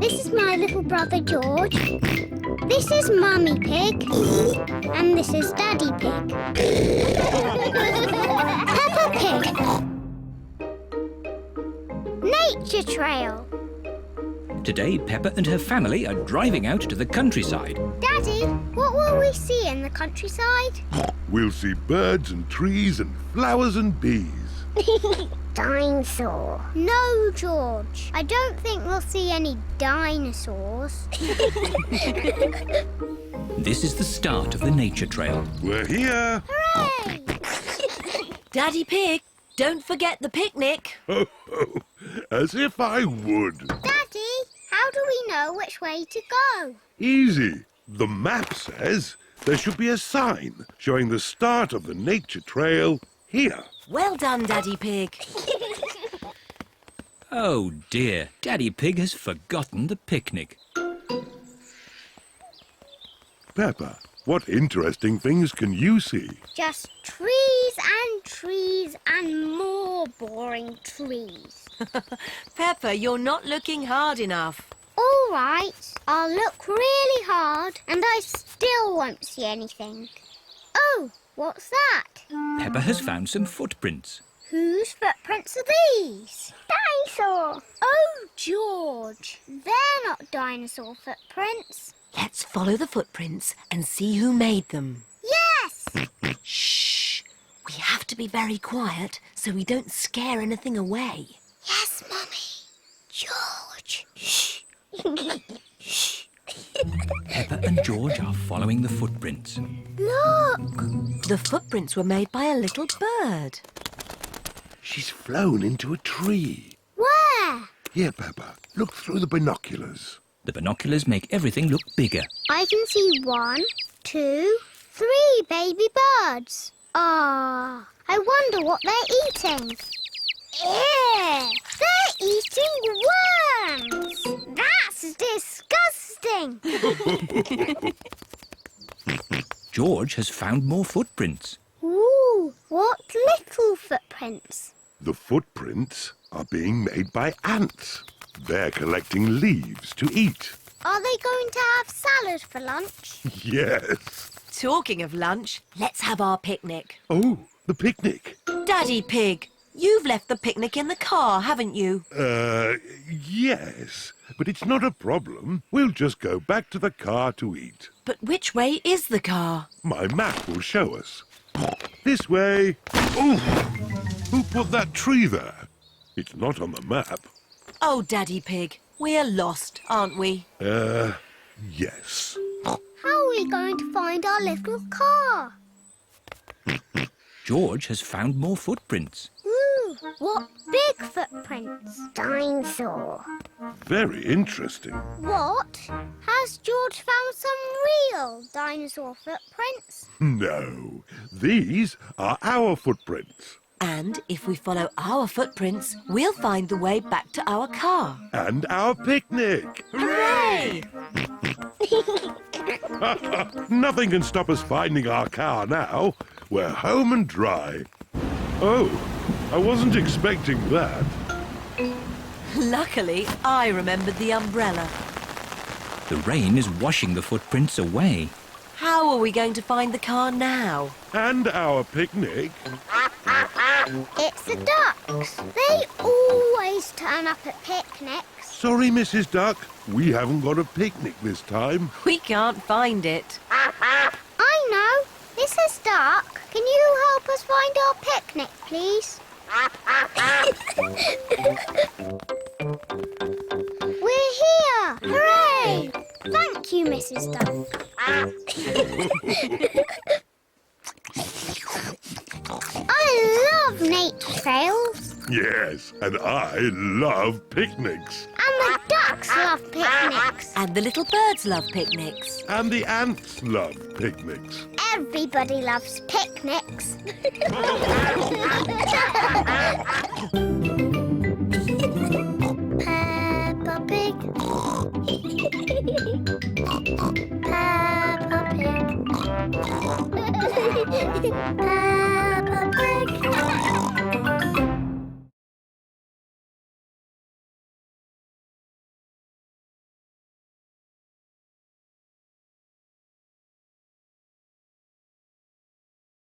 This is my little brother George. This is Mummy Pig. And this is Daddy Pig. Peppa Pig. Nature Trail. Today, Peppa and her family are driving out to the countryside. Daddy, what will we see in the countryside? We'll see birds and trees and flowers and bees. Dinosaur. No, George. I don't think we'll see any dinosaurs. This is the start of the nature trail. We're here. Hooray! Daddy Pig, don't forget the picnic. Ho, ho. As if I would. Daddy, how do we know which way to go? Easy. The map says there should be a sign showing the start of the nature trail here. Well done, Daddy Pig. Oh dear, Daddy Pig has forgotten the picnic. Peppa, what interesting things can you see? Just trees and more boring trees. Peppa, you're not looking hard enough. All right, I'll look really hard and I still won't see anything. Oh, what's that? Peppa has found some footprints. Whose footprints are these? Dinosaur. Oh, George, they're not dinosaur footprints. Let's follow the footprints and see who made them. Yes! Shh! We have to be very quiet so we don't scare anything away. Yes, Mummy. George. Shh. Shh! Peppa and George are following the footprints. Look! The footprints were made by a little bird. She's flown into a tree. Where? Here, Peppa, look through the binoculars. The binoculars make everything look bigger. I can see 1, 2, 3 baby birds. Ah, I wonder what they're eating. Ew! They're eating worms! That's disgusting! George has found more footprints. Ooh, what little footprints. The footprints are being made by ants. They're collecting leaves to eat. Are they going to have salad for lunch? Yes. Talking of lunch, let's have our picnic. Oh, the picnic. Daddy Pig, you've left the picnic in the car, haven't you? Yes. But it's not a problem. We'll just go back to the car to eat. But which way is the car? My map will show us. This way. Oh! Who put that tree there? It's not on the map. Oh, Daddy Pig, we're lost, aren't we? Yes. How are we going to find our little car? George has found more footprints. Ooh, what big footprints. Dinosaur. Very interesting. What? Has George found some real dinosaur footprints? No, these are our footprints. And if we follow our footprints, we'll find the way back to our car. And our picnic. Hooray! Nothing can stop us finding our car now. We're home and dry. Oh, I wasn't expecting that. Luckily, I remembered the umbrella. The rain is washing the footprints away. How are we going to find the car now? And our picnic. It's the ducks. They always turn up at picnics. Sorry, Mrs. Duck. We haven't got a picnic this time. We can't find it. I know. Mrs. Duck, can you help us find our picnic, please? We're here! Hooray! Thank you, Mrs. Duck. I love nature trails. Yes, and I love picnics. And the ducks love picnics. And the little birds love picnics. And the ants love picnics. Everybody loves picnics.